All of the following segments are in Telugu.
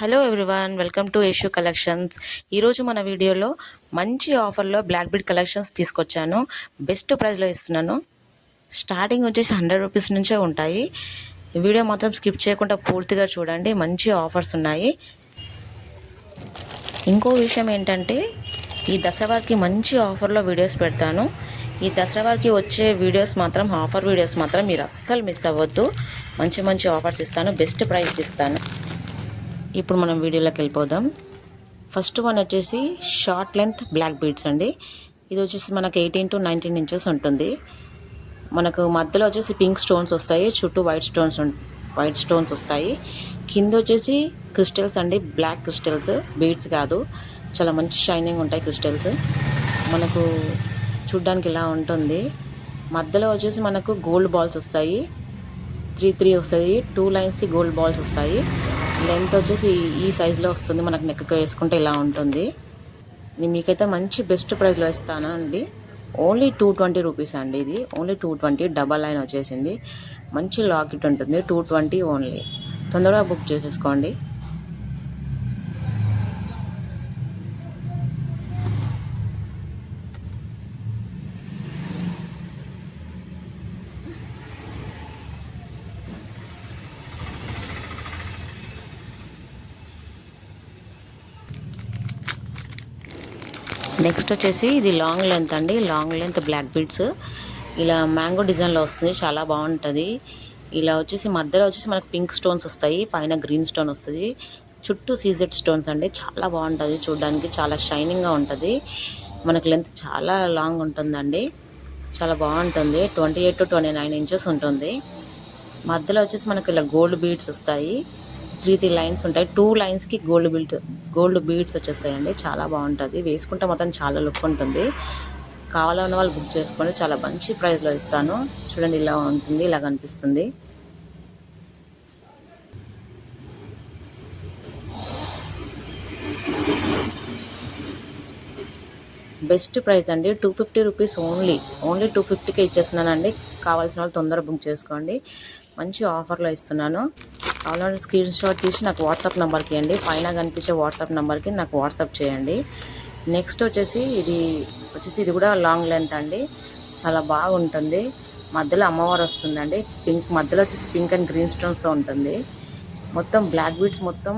Hello everyone, welcome to Yashu collections. ఈరోజు మన వీడియోలో మంచి ఆఫర్లో బ్లాక్ బీడ్ కలెక్షన్స్ తీసుకొచ్చాను. బెస్ట్ ప్రైస్లో ఇస్తున్నాను. స్టార్టింగ్ వచ్చేసి 100 రూపీస్ నుంచే ఉంటాయి. ఈ వీడియో మాత్రం స్కిప్ చేయకుండా పూర్తిగా చూడండి. మంచి ఆఫర్స్ ఉన్నాయి. ఇంకో విషయం ఏంటంటే, ఈ దసరాకి మంచి ఆఫర్లో వీడియోస్ పెడతాను. ఈ దసరాకి వచ్చే వీడియోస్ మాత్రం, ఆఫర్ వీడియోస్ మాత్రం మీరు అస్సలు మిస్ అవ్వద్దు. మంచి మంచి ఆఫర్స్ ఇస్తాను, బెస్ట్ ప్రైస్కి ఇస్తాను. ఇప్పుడు మనం వీడియోలోకి వెళ్ళిపోదాం. ఫస్ట్ వన్ వచ్చేసి షార్ట్ లెంత్ బ్లాక్ బీడ్స్ అండి. ఇది వచ్చేసి మనకు 18 to 19 ఇంచెస్ ఉంటుంది. మనకు మధ్యలో వచ్చేసి పింక్ స్టోన్స్ వస్తాయి, చుట్టూ వైట్ స్టోన్స్ వస్తాయి. కింద వచ్చేసి క్రిస్టల్స్ అండి, బ్లాక్ క్రిస్టల్స్, బీడ్స్ కాదు. చాలా మంచి షైనింగ్ ఉంటాయి క్రిస్టల్స్. మనకు చూడ్డానికి ఇలా ఉంటుంది. మధ్యలో వచ్చేసి మనకు గోల్డ్ బాల్స్ వస్తాయి, 3 వస్తాయి. 2 లైన్స్కి గోల్డ్ బాల్స్ వస్తాయి. లెంత్ వచ్చేసి ఈ సైజులో వస్తుంది. మనకు నెక్కి వేసుకుంటే ఇలా ఉంటుంది. నేను మీకైతే మంచి బెస్ట్ ప్రైస్లో ఇస్తాను అండి. ఓన్లీ 220 రూపీస్ అండి. ఇది ఓన్లీ 220. డబల్ లైన్ వచ్చేసింది. మంచి లాకెట్ ఉంటుంది. 220 ఓన్లీ. తొందరగా బుక్ చేసేసుకోండి. నెక్స్ట్ వచ్చేసి ఇది లాంగ్ లెంత్ అండి. లాంగ్ లెంత్ బ్లాక్ బీడ్స్ ఇలా మ్యాంగో డిజైన్లో వస్తుంది. చాలా బాగుంటుంది. ఇలా వచ్చేసి మధ్యలో వచ్చేసి మనకు పింక్ స్టోన్స్ వస్తాయి, పైన గ్రీన్ స్టోన్ వస్తుంది, చుట్టూ సీజెడ్ స్టోన్స్ అండి. చాలా బాగుంటుంది చూడడానికి, చాలా షైనింగ్గా ఉంటుంది. మనకు లెంత్ చాలా లాంగ్ ఉంటుందండి, చాలా బాగుంటుంది. 28 to 29 ఇంచెస్ ఉంటుంది. మధ్యలో వచ్చేసి మనకు ఇలా గోల్డ్ బీడ్స్ వస్తాయి. 3 లైన్స్ ఉంటాయి. 2 లైన్స్కి గోల్డ్ బీడ్స్ వచ్చేస్తాయండి. చాలా బాగుంటుంది. వేసుకుంటే మొత్తం చాలా లుక్ ఉంటుంది. కావాలన్న వాళ్ళు బుక్ చేసుకోండి. చాలా మంచి ప్రైస్లో ఇస్తాను. చూడండి, ఇలా ఉంటుంది, ఇలా కనిపిస్తుంది. బెస్ట్ ప్రైస్ అండి. 250 రూపీస్ ఓన్లీ 250కే ఇచ్చేస్తున్నానండి. కావాల్సిన వాళ్ళు తొందరగా బుక్ చేసుకోండి. మంచి ఆఫర్లో ఇస్తున్నాను. కావాలంటే స్క్రీన్ షాట్ తీసి నాకు వాట్సాప్ నెంబర్కి ఇవ్వండి. పైన కనిపించే వాట్సాప్ నెంబర్కి నాకు వాట్సాప్ చేయండి. నెక్స్ట్ వచ్చేసి ఇది కూడా లాంగ్ లెంత్ అండి. చాలా బాగుంటుంది. మధ్యలో అమ్మవారు వస్తుందండి. మధ్యలో వచ్చేసి పింక్ అండ్ గ్రీన్ స్టోన్స్తో ఉంటుంది. మొత్తం బ్లాక్ బీడ్స్, మొత్తం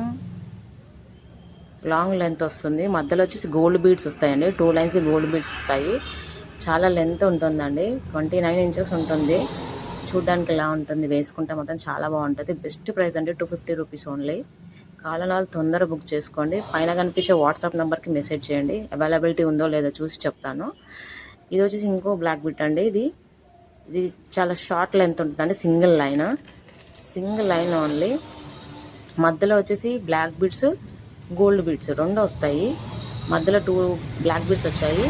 లాంగ్ లెంత్ వస్తుంది. మధ్యలో వచ్చేసి గోల్డ్ బీడ్స్ వస్తాయండి. 2 లైన్స్కి గోల్డ్ బీడ్స్ వస్తాయి. చాలా లెంత్ ఉంటుందండి. 29 ఇంచెస్ ఉంటుంది. చూడ్డానికి ఇలా ఉంటుంది. వేసుకుంటే మాత్రం చాలా బాగుంటుంది. బెస్ట్ ప్రైస్ అంటే 250 రూపీస్ ఓన్లీ. కావాలన్న వాళ్ళు తొందరగా బుక్ చేసుకోండి. పైన కనిపించే వాట్సాప్ నెంబర్కి మెసేజ్ చేయండి. అవైలబిలిటీ ఉందో లేదో చూసి చెప్తాను. ఇది వచ్చేసి ఇంకో బ్లాక్ బిట్ అండి. ఇది చాలా షార్ట్ లెంత్ ఉంటుందండి. Single line only. మధ్యలో వచ్చేసి బ్లాక్ బిట్స్, గోల్డ్ బీడ్స్ 2 వస్తాయి. మధ్యలో 2 బ్లాక్ బీడ్స్ వచ్చాయి.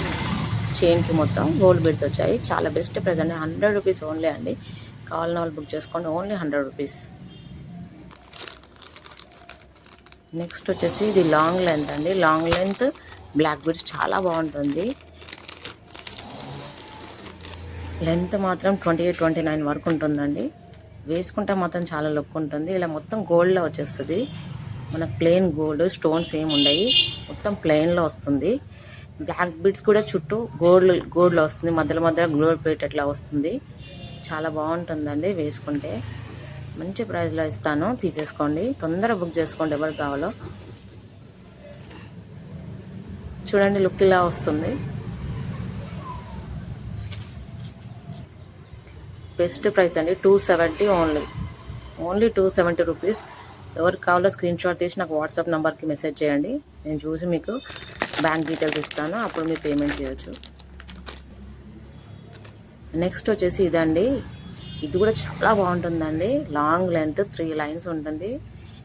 చైన్కి మొత్తం గోల్డ్ బీడ్స్ వచ్చాయి. చాలా బెస్ట్ ప్రైస్ అండి. 100 రూపీస్ ఓన్లీ అండి. కావాలన్న వాళ్ళు బుక్ చేసుకోండి. Only 100 rupees. నెక్స్ట్ వచ్చేసి ఇది లాంగ్ లెంత్ అండి. లాంగ్ లెంత్ బ్లాక్ బీడ్స్ చాలా బాగుంటుంది. లెంత్ మాత్రం 28, 29 వరకు ఉంటుందండి. వేసుకుంటే మాత్రం చాలా లుక్ ఉంటుంది. ఇలా మొత్తం గోల్డ్లో వచ్చేస్తుంది. మనకు ప్లెయిన్ గోల్డ్, స్టోన్స్ ఏమి ఉండవు, మొత్తం ప్లెయిన్లో వస్తుంది. బ్లాక్ బీడ్స్ కూడా చుట్టూ గోల్డ్లో వస్తుంది. మధ్యలో గోల్డ్ ప్లేట్ అట్లా వస్తుంది. చాలా బాగుంటుందండి. వేసుకుంటే మంచి ప్రైస్లో ఇస్తాను. తీసేసుకోండి. తొందరగా బుక్ చేసుకోండి ఎవరికి కావాలో. చూడండి, లుక్ ఇలా వస్తుంది. బెస్ట్ ప్రైస్ అండి. 270 ఓన్లీ 270 రూపీస్. ఎవరికి కావాలో స్క్రీన్ షాట్ తీసి నాకు వాట్సాప్ నెంబర్కి మెసేజ్ చేయండి. నేను చూసి మీకు బ్యాంక్ డీటెయిల్స్ ఇస్తాను. అప్పుడు మీరు పేమెంట్ చేయొచ్చు. నెక్స్ట్ వచ్చేసి ఇదండి. ఇది కూడా చాలా బాగుంటుందండి. లాంగ్ లెంత్ 3 లైన్స్ ఉంటుంది.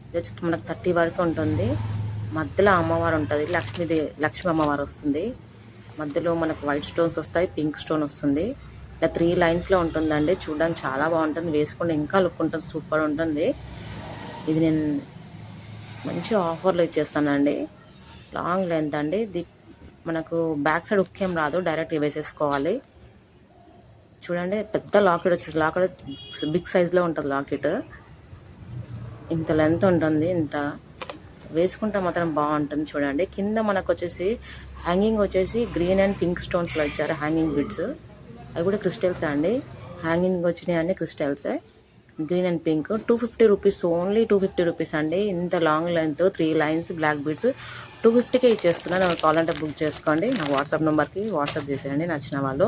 ఇది వచ్చి మనకు 30 వరకు ఉంటుంది. మధ్యలో అమ్మవారు ఉంటుంది. లక్ష్మీ అమ్మవారు వస్తుంది. మధ్యలో మనకు వైట్ స్టోన్స్ వస్తాయి, పింక్ స్టోన్ వస్తుంది. ఇలా 3 లైన్స్లో ఉంటుందండి. చూడడానికి చాలా బాగుంటుంది. వేసుకుంటే ఇంకా లుక్ ఉంటుంది, సూపర్ ఉంటుంది. ఇది నేను మంచి ఆఫర్లో ఇచ్చేస్తానండి. లాంగ్ లెంత్ అండి. ఇది మనకు బ్యాక్ సైడ్ ఉక్కేం రాదు, డైరెక్ట్ వేసేసుకోవాలి. చూడండి, పెద్ద లాకెట్ వచ్చేసి, లాకెట్ బిగ్ సైజ్లో ఉంటుంది. లాకెట్ ఇంత లెంత్ ఉంటుంది. వేసుకుంటే మాత్రం బాగుంటుంది చూడండి. కింద మనకు వచ్చేసి హ్యాంగింగ్ వచ్చేసి గ్రీన్ అండ్ పింక్ స్టోన్స్లో ఇచ్చారు హ్యాంగింగ్ బిట్స్. అవి కూడా క్రిస్టల్సే అండి. హ్యాంగింగ్ వచ్చినాయి అన్ని క్రిస్టల్సే. Green and pink 250 rupees, only 250 rupees అండి. ఇంత long length 3 lines black beads 250కే ఇచ్చేస్తున్నాను. నాకు కావాలంటే బుక్ చేసుకోండి. నా వాట్సాప్ నెంబర్కి వాట్సాప్ చేసేయండి నచ్చిన వాళ్ళు.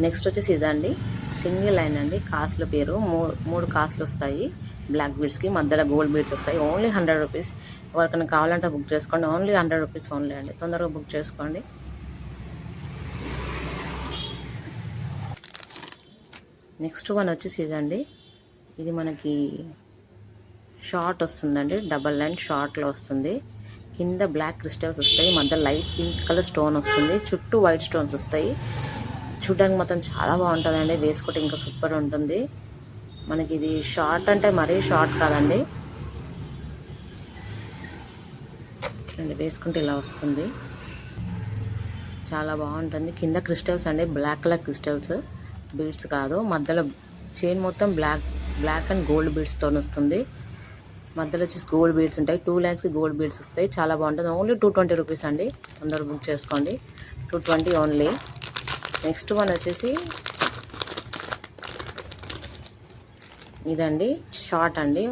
నెక్స్ట్ వచ్చేసి ఇదండి, సింగిల్ లైన్ అండి. కాసుల పేరు మూడు కాసులు వస్తాయి బ్లాక్ బీడ్స్కి, మధ్యలో గోల్డ్ బీడ్స్ వస్తాయి. Only 100 rupees. ఎవరికైనా కావాలంటే బుక్ చేసుకోండి. ఓన్లీ 100 రూపీస్ ఓన్లీ అండి. తొందరగా బుక్ చేసుకోండి. నెక్స్ట్ వన్ వచ్చేసి ఇదండి. ఇది మనకి షార్ట్ వస్తుందండి, డబల్ లైన్ షార్ట్లో వస్తుంది. కింద బ్లాక్ క్రిస్టల్స్ వస్తాయి, మధ్య లైట్ పింక్ కలర్ స్టోన్ వస్తుంది, చుట్టూ వైట్ స్టోన్స్ వస్తాయి. చూడడానికి మొత్తం చాలా బాగుంటుందండి. వేసుకుంటే ఇంకా సూపర్ ఉంటుంది. మనకి ఇది షార్ట్ అంటే మరీ షార్ట్ కాదండి. వేసుకుంటే ఇలా వస్తుంది, చాలా బాగుంటుంది. కింద క్రిస్టల్స్ అండి, బ్లాక్ కలర్ క్రిస్టల్స్, బీడ్స్ కాదు. మధ్యలో చైన్ మొత్తం బ్లాక్ అండ్ గోల్డ్ బీడ్స్తో వస్తుంది. మధ్యలో వచ్చేసి గోల్డ్ బీడ్స్ ఉంటాయి. 2 లైన్స్కి గోల్డ్ బీడ్స్ వస్తాయి. చాలా బాగుంటుంది. ఓన్లీ 220 రూపీస్ అండి. అందరూ బుక్ చేసుకోండి. 220 ఓన్లీ. నెక్స్ట్ వన్ వచ్చేసి ఇదండి, షార్ట్ అండి.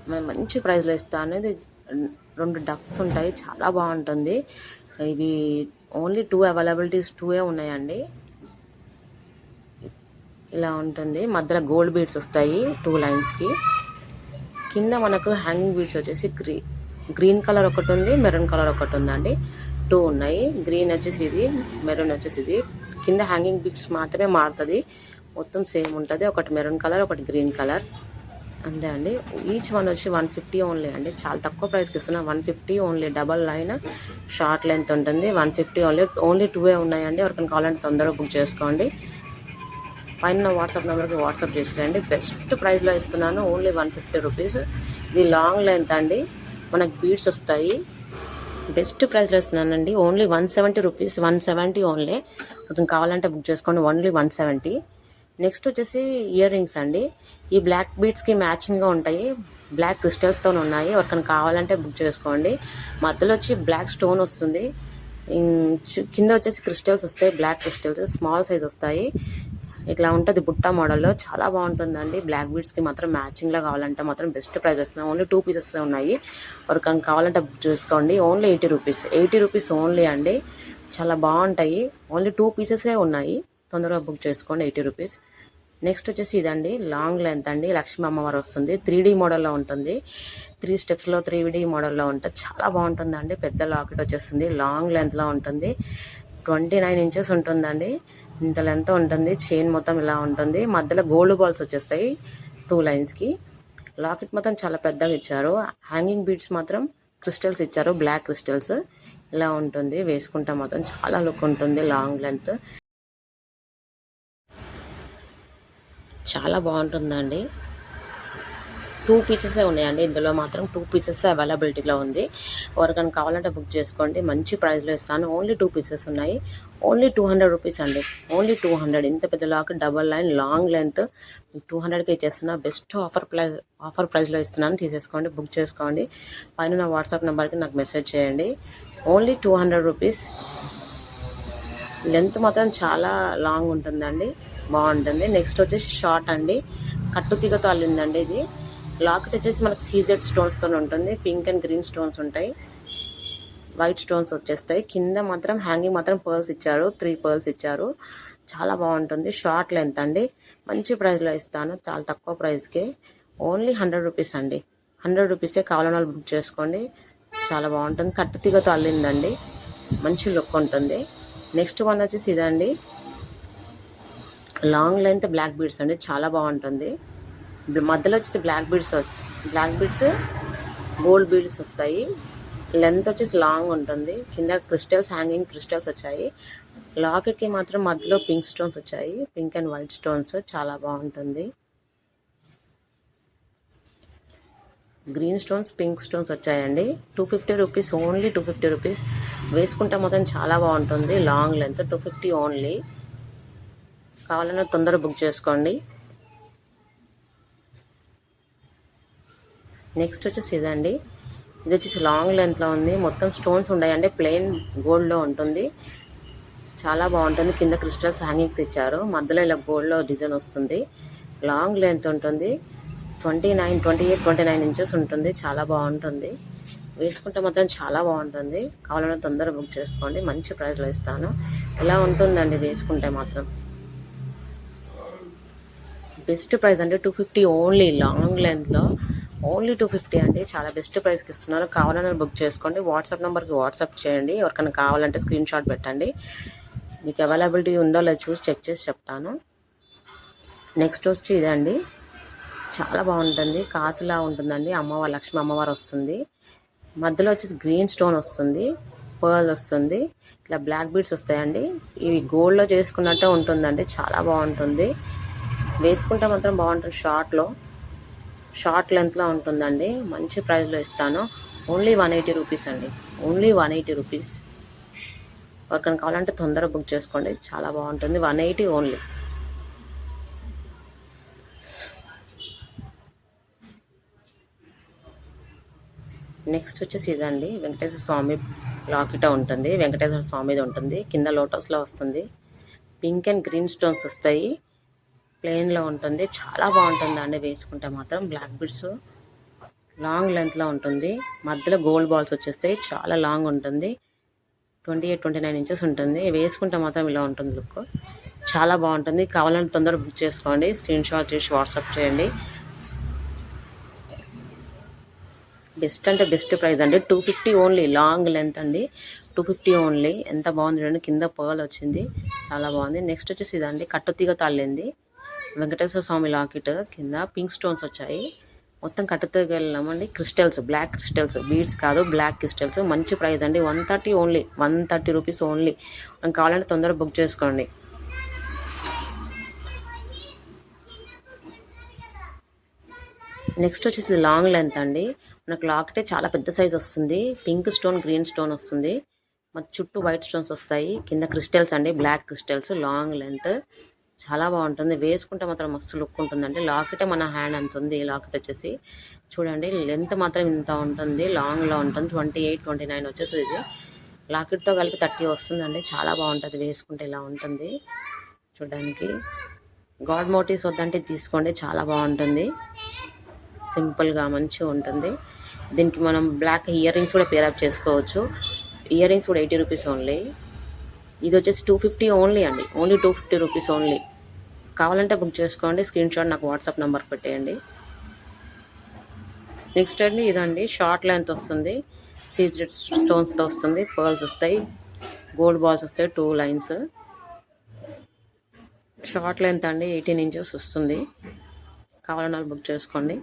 మనం మంచి ప్రైస్లో ఇస్తాను. ఇది 2 డక్స్ ఉంటాయి, చాలా బాగుంటుంది. ఇవి ఓన్లీ 2 అవైలబిలిటీస్ 2 ఉన్నాయండి. ఇలా ఉంటుంది. మధ్యలో గోల్డ్ బీడ్స్ వస్తాయి 2 లైన్స్కి. కింద మనకు హ్యాంగింగ్ బీడ్స్ వచ్చేసి గ్రీన్ కలర్ ఒకటి ఉంది, మెరూన్ కలర్ ఒకటి ఉందండి. 2 ఉన్నాయి. గ్రీన్ వచ్చేసి ఇది, మెరూన్ వచ్చేసి ఇది. కింద హ్యాంగింగ్ బీడ్స్ మాత్రమే మారుతుంది, మొత్తం సేమ్ ఉంటుంది. ఒకటి మెరూన్ కలర్, ఒకటి గ్రీన్ కలర్, అంతే అండి. ఈచ్ వన్ వచ్చి 150 ఓన్లీ అండి. చాలా తక్కువ ప్రైస్కి ఇస్తున్నాం. 150 only. Double line short length ఉంటుంది. 150 ఓన్లీ 2 ఉన్నాయండి. ఎవరికైనా కావాలంటే తొందరగా బుక్ చేసుకోండి. పైన వాట్సాప్ నెంబర్కి వాట్సాప్ చేసేయండి. బెస్ట్ ప్రైస్లో ఇస్తున్నాను. Only 150 rupees. ఇది లాంగ్ లెంత్ అండి, మనకు బీడ్స్ వస్తాయి. బెస్ట్ ప్రైస్లో ఇస్తున్నానండి. Only 170 rupees. 170 ఓన్లీ. ఒకరికి కావాలంటే బుక్ చేసుకోండి. ఓన్లీ 170. నెక్స్ట్ వచ్చేసి ఇయర్ రింగ్స్ అండి. ఈ బ్లాక్ బీడ్స్కి మ్యాచింగ్గా ఉంటాయి, బ్లాక్ క్రిస్టల్స్తో ఉన్నాయి. ఎవరికైనా కావాలంటే బుక్ చేసుకోండి. మధ్యలో వచ్చి బ్లాక్ స్టోన్ వస్తుంది, కింద వచ్చేసి క్రిస్టల్స్ వస్తాయి, బ్లాక్ క్రిస్టల్స్ స్మాల్ సైజ్ వస్తాయి. ఇట్లా ఉంటుంది బుట్ట మోడల్లో, చాలా బాగుంటుందండి. బ్లాక్ బీడ్స్కి మాత్రం మ్యాచింగ్లో కావాలంటే మాత్రం బెస్ట్ ప్రైస్ వస్తున్నాయి. ఓన్లీ 2 పీసెస్ ఉన్నాయి. ఎవరికైనా కావాలంటే బుక్ చేసుకోండి. Only 80 rupees. 80 రూపీస్ ఓన్లీ అండి. చాలా బాగుంటాయి. ఓన్లీ 2 పీసెసే ఉన్నాయి. తొందరగా బుక్ చేసుకోండి. 80 రూపీస్. నెక్స్ట్ వచ్చేసి ఇదండి, లాంగ్ లెంత్ అండి. లక్ష్మీ అమ్మవారు వస్తుంది, 3D మోడల్లో ఉంటుంది. 3 స్టెప్స్లో 3D మోడల్లో ఉంటుంది. చాలా బాగుంటుందండి. పెద్ద లాకెట్ వచ్చేస్తుంది, లాంగ్ లెంత్లో ఉంటుంది. 29 ఇంచెస్ ఉంటుందండి. ఇంత లెంత్ ఉంటుంది. చైన్ మొత్తం ఇలా ఉంటుంది. మధ్యలో గోల్డ్ బాల్స్ వచ్చేస్తాయి 2 లైన్స్కి. లాకెట్ మొత్తం చాలా పెద్దగా ఇచ్చారు. హ్యాంగింగ్ బీడ్స్ మాత్రం క్రిస్టల్స్ ఇచ్చారు, బ్లాక్ క్రిస్టల్స్. ఇలా ఉంటుంది. వేసుకుంటే మాత్రం చాలా లుక్ ఉంటుంది. లాంగ్ లెంత్ చాలా బాగుంటుందండి. 2 పీసెసే ఉన్నాయండి. ఇందులో మాత్రం 2 పీసెస్ అవైలబిలిటీలో ఉంది. ఎవరికైనా కావాలంటే బుక్ చేసుకోండి. మంచి ప్రైస్లో ఇస్తాను. ఓన్లీ 2 పీసెస్ ఉన్నాయి. ఓన్లీ 200 రూపీస్ అండి. ఓన్లీ 200. ఇంత పెద్ద lock, double line, long length 200కే ఇచ్చేస్తున్నా. బెస్ట్ ఆఫర్ ప్రైస్లో ఇస్తున్నాను. తీసేసుకోండి, బుక్ చేసుకోండి. పైన నా వాట్సాప్ నెంబర్కి నాకు మెసేజ్ చేయండి. Only 200 rupees. లెంత్ మాత్రం చాలా లాంగ్ ఉంటుందండి, బాగుంటుంది. నెక్స్ట్ వచ్చేసి షార్ట్ అండి, కట్టుతీగతో అల్లిందండి. ఇది లాకెట్ వచ్చేసి మనకు సీజెడ్ స్టోన్స్తో ఉంటుంది. పింక్ అండ్ గ్రీన్ స్టోన్స్ ఉంటాయి, వైట్ స్టోన్స్ వచ్చేస్తాయి. కింద మాత్రం హ్యాంగింగ్ మాత్రం పర్ల్స్ ఇచ్చారు, 3 పర్ల్స్ ఇచ్చారు. చాలా బాగుంటుంది. షార్ట్ లెంత్ అండి. మంచి ప్రైస్లో ఇస్తాను, చాలా తక్కువ ప్రైస్కే. ఓన్లీ 100 రూపీస్ అండి. 100 రూపీసే. కావాలని వాళ్ళు బుక్ చేసుకోండి. చాలా బాగుంటుంది. కట్టుతీగతో అల్లిందండి, మంచి లుక్ ఉంటుంది. నెక్స్ట్ వన్ వచ్చేసి ఇదండి, లాంగ్ లెంత్ బ్లాక్ బీడ్స్ అండి. చాలా బాగుంటుంది. మధ్యలో వచ్చేసి బ్లాక్ బీడ్స్ గోల్డ్ బీడ్స్ వస్తాయి. లెంత్ వచ్చేసి లాంగ్ ఉంటుంది. కింద క్రిస్టల్స్, హ్యాంగింగ్ క్రిస్టల్స్ వచ్చాయి. లాకెట్కి మాత్రం మధ్యలో పింక్ స్టోన్స్ వచ్చాయి, పింక్ అండ్ వైట్ స్టోన్స్. చాలా బాగుంటుంది. గ్రీన్ స్టోన్స్, పింక్ స్టోన్స్ వచ్చాయండి. 250 రూపీస్. Only 250 rupees. వేసుకుంటే మాత్రం చాలా బాగుంటుంది. Long length 250 only. కావాలన్నా తొందరగా బుక్ చేసుకోండి. నెక్స్ట్ వచ్చేసి ఇదండి. ఇది వచ్చేసి లాంగ్ లెంత్లో ఉంది. మొత్తం స్టోన్స్ ఉన్నాయండి. ప్లెయిన్ గోల్డ్లో ఉంటుంది. చాలా బాగుంటుంది. కింద క్రిస్టల్స్ హ్యాంగింగ్స్ ఇచ్చారు. మధ్యలో ఇలా గోల్డ్లో డిజైన్ వస్తుంది. లాంగ్ లెంత్ ఉంటుంది. 28-29 ఇంచెస్ ఉంటుంది. చాలా బాగుంటుంది. వేసుకుంటే మాత్రం చాలా బాగుంటుంది. కావాలంటే తొందరగా బుక్ చేసుకోండి. మంచి ప్రైస్లో ఇస్తాను. ఇలా ఉంటుందండి వేసుకుంటే మాత్రం. బెస్ట్ ప్రైస్ అంటే 250 ఓన్లీ. లాంగ్ లెంత్లో ఓన్లీ 250 అండి. చాలా బెస్ట్ ప్రైస్కి ఇస్తున్నారు. కావాలన్నా బుక్ చేసుకోండి. వాట్సాప్ నెంబర్కి వాట్సాప్ చేయండి. ఎవరికైనా కావాలంటే స్క్రీన్ షాట్ పెట్టండి. మీకు అవైలబిలిటీ ఉందో లేదో చూసి చెక్ చేసి చెప్తాను. నెక్స్ట్ వచ్చి ఇదండి. చాలా బాగుంటుంది. కాసులా ఉంటుందండి. అమ్మవారు, లక్ష్మీ అమ్మవారు వస్తుంది. మధ్యలో వచ్చేసి గ్రీన్ స్టోన్ వస్తుంది, పర్ల్ వస్తుంది, ఇట్లా బ్లాక్ బీడ్స్ వస్తాయండి. ఇవి గోల్డ్లో చేసుకున్నట్టే ఉంటుందండి. చాలా బాగుంటుంది. వేసుకుంటే మాత్రం బాగుంటుంది. షార్ట్ లెంత్లో ఉంటుందండి. మంచి ప్రైస్లో ఇస్తాను. ఓన్లీ 180 రూపీస్ అండి. Only 180 rupees. ఎవరికైనా కావాలంటే తొందరగా బుక్ చేసుకోండి. చాలా బాగుంటుంది. 180 ఓన్లీ. నెక్స్ట్ వచ్చేసి ఇదండి. వెంకటేశ్వర స్వామి లాకెట్ ఉంటుంది. వెంకటేశ్వర స్వామిది ఉంటుంది. కింద లోటస్లో వస్తుంది. పింక్ అండ్ గ్రీన్ స్టోన్స్ వస్తాయి. ప్లెయిన్లో ఉంటుంది. చాలా బాగుంటుందండి వేసుకుంటే మాత్రం. బ్లాక్ బిడ్స్ లాంగ్ లెంత్లో ఉంటుంది. మధ్యలో గోల్డ్ బాల్స్ వచ్చేస్తాయి. చాలా లాంగ్ ఉంటుంది. 28-29 ఇంచెస్ ఉంటుంది. వేసుకుంటే మాత్రం ఇలా ఉంటుంది లుక్. చాలా బాగుంటుంది. కావాలంటే తొందరగా బుక్ చేసుకోండి. స్క్రీన్ షాట్ చేసి వాట్సాప్ చేయండి. బెస్ట్ అంటే బెస్ట్ ప్రైస్ అండి. 250 ఓన్లీ. లాంగ్ లెంత్ అండి. 250 ఓన్లీ. ఎంత బాగుంది చూడండి. కింద పర్ల్ వచ్చింది. చాలా బాగుంది. నెక్స్ట్ వచ్చేసి ఇదండి. కట్టుతీగ తాళ్ళింది. వెంకటేశ్వర స్వామి లాకెట్. కింద పింక్ స్టోన్స్ వచ్చాయి. మొత్తం కట్టుతీగ వెళ్ళామండి. క్రిస్టల్స్, బ్లాక్ క్రిస్టల్స్, బీడ్స్ కాదు, బ్లాక్ క్రిస్టల్స్. మంచి ప్రైస్ అండి. 130 ఓన్లీ. 130 rupees only. మనం కావాలంటే తొందరగా బుక్ చేసుకోండి. నెక్స్ట్ వచ్చేసి లాంగ్ లెంత్ అండి. మనకు లాకెటే చాలా పెద్ద సైజ్ వస్తుంది. పింక్ స్టోన్, గ్రీన్ స్టోన్ వస్తుంది. మన చుట్టూ వైట్ స్టోన్స్ వస్తాయి. కింద క్రిస్టల్స్ అండి, బ్లాక్ క్రిస్టల్స్. లాంగ్ లెంత్ చాలా బాగుంటుంది. వేసుకుంటే మాత్రం మస్తు లుక్ ఉంటుందండి. లాకెటే మన హ్యాండ్ అంత ఉంది. లాకెట్ వచ్చేసి చూడండి. లెంత్ మాత్రం ఇంత ఉంటుంది. లాంగ్లో ఉంటుంది. 28-29 వచ్చేసి ఇది. లాకెట్తో కలిపి 30 వస్తుందండి. చాలా బాగుంటుంది. వేసుకుంటే ఇలా ఉంటుంది చూడడానికి. గాడ్ మోటివ్స్ వద్దంటే తీసుకోండి. చాలా బాగుంటుంది. సింపుల్గా మంచిగా ఉంటుంది. దీనికి మనం బ్లాక్ ఇయర్ రింగ్స్ కూడా పేరప్ చేసుకోవచ్చు. ఇయర్ రింగ్స్ కూడా 80 రూపీస్ ఓన్లీ. ఇది వచ్చేసి 250 ఓన్లీ అండి. Only 250 rupees only. కావాలంటే బుక్ చేసుకోండి. స్క్రీన్ షాట్ నాకు వాట్సాప్ నెంబర్ పెట్టేయండి. నెక్స్ట్ అండి ఇదండి. షార్ట్ లెంత్ వస్తుంది. సీజెడ్ స్టోన్స్తో వస్తుంది. పర్ల్స్ వస్తాయి. గోల్డ్ బాల్స్ వస్తాయి. 2 లైన్స్. షార్ట్ లెంత్ అండి. 18 ఇంచెస్ వస్తుంది. కావాలన్నా బుక్ చేసుకోండి.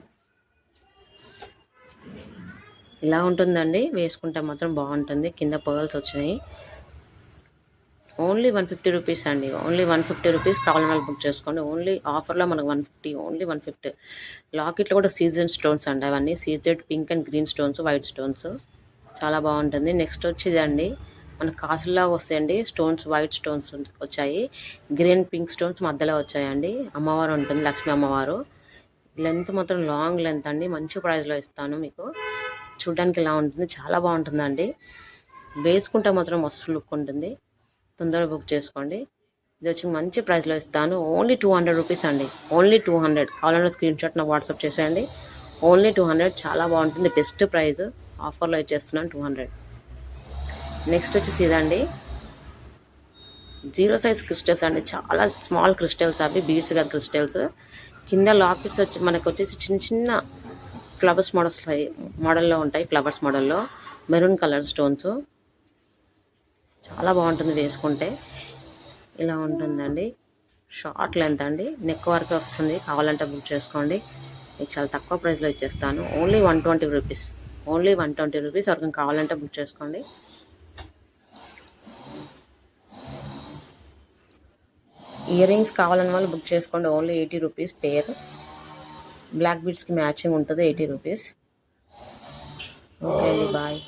ఇలా ఉంటుందండి. వేసుకుంటే మాత్రం బాగుంటుంది. కింద పర్ల్స్ వచ్చినాయి. ఓన్లీ 150 రూపీస్ అండి. Only 150 rupees. కావాలన్నా బుక్ చేసుకోండి. ఓన్లీ ఆఫర్లో మనకు 150. ఓన్లీ 150. లాకెట్లో కూడా సీజన్ స్టోన్స్ అండి. అవన్నీ CZ pink and green stones, white stones. చాలా బాగుంటుంది. నెక్స్ట్ వచ్చి ఇదండి. మన కాసుల్లాగా వస్తాయండి. స్టోన్స్, వైట్ స్టోన్స్ వచ్చాయి. గ్రీన్ పింక్ స్టోన్స్ మధ్యలో వచ్చాయండి. అమ్మవారు ఉంటుంది, లక్ష్మీ అమ్మవారు. లెంత్ మాత్రం లాంగ్ లెంత్ అండి. మంచి ప్రైస్లో ఇస్తాను మీకు. చూడడానికి ఇలా ఉంటుంది. చాలా బాగుంటుందండి. వేసుకుంటే మాత్రం మస్తు లుక్ ఉంటుంది. తొందరగా బుక్ చేసుకోండి. ఇది వచ్చి మంచి ప్రైస్లో ఇస్తాను. ఓన్లీ 200 రూపీస్ అండి. ఓన్లీ 200. కావాలన్నా స్క్రీన్ షాట్ నాకు వాట్సాప్ చేసేయండి. ఓన్లీ 200. చాలా బాగుంటుంది. Best price. ఆఫర్లో ఇచ్చేస్తున్నాను 200. నెక్స్ట్ వచ్చేసి ఇదండి. 0 సైజ్ క్రిస్టల్స్ అండి. చాలా స్మాల్ క్రిస్టల్స్ అవి. బీడ్స్ కాదు, క్రిస్టల్స్. కింద లాకెట్స్ వచ్చి మనకు వచ్చేసి చిన్న చిన్న ఫ్లవర్స్ మోడల్లో ఉంటాయి. ఫ్లవర్స్ మోడల్లో మెరూన్ కలర్ స్టోన్స్. చాలా బాగుంటుంది వేసుకుంటే. ఇలా ఉంటుందండి. షార్ట్ లెంత్ అండి. నెక్ వరకు వస్తుంది. కావాలంటే బుక్ చేసుకోండి. మీకు చాలా తక్కువ ప్రైస్లో ఇచ్చేస్తాను. Only 120 rupees. Only 120 rupees. ఎవరికైనా కావాలంటే బుక్ చేసుకోండి. ఇయర్ రింగ్స్ కావాలని వాళ్ళు బుక్ చేసుకోండి. Only 80 rupees pair. బ్లాక్ బీడ్స్కి మ్యాచింగ్ ఉంటుంది. 80 రూపీస్. ఓకే అండి. బాయ్.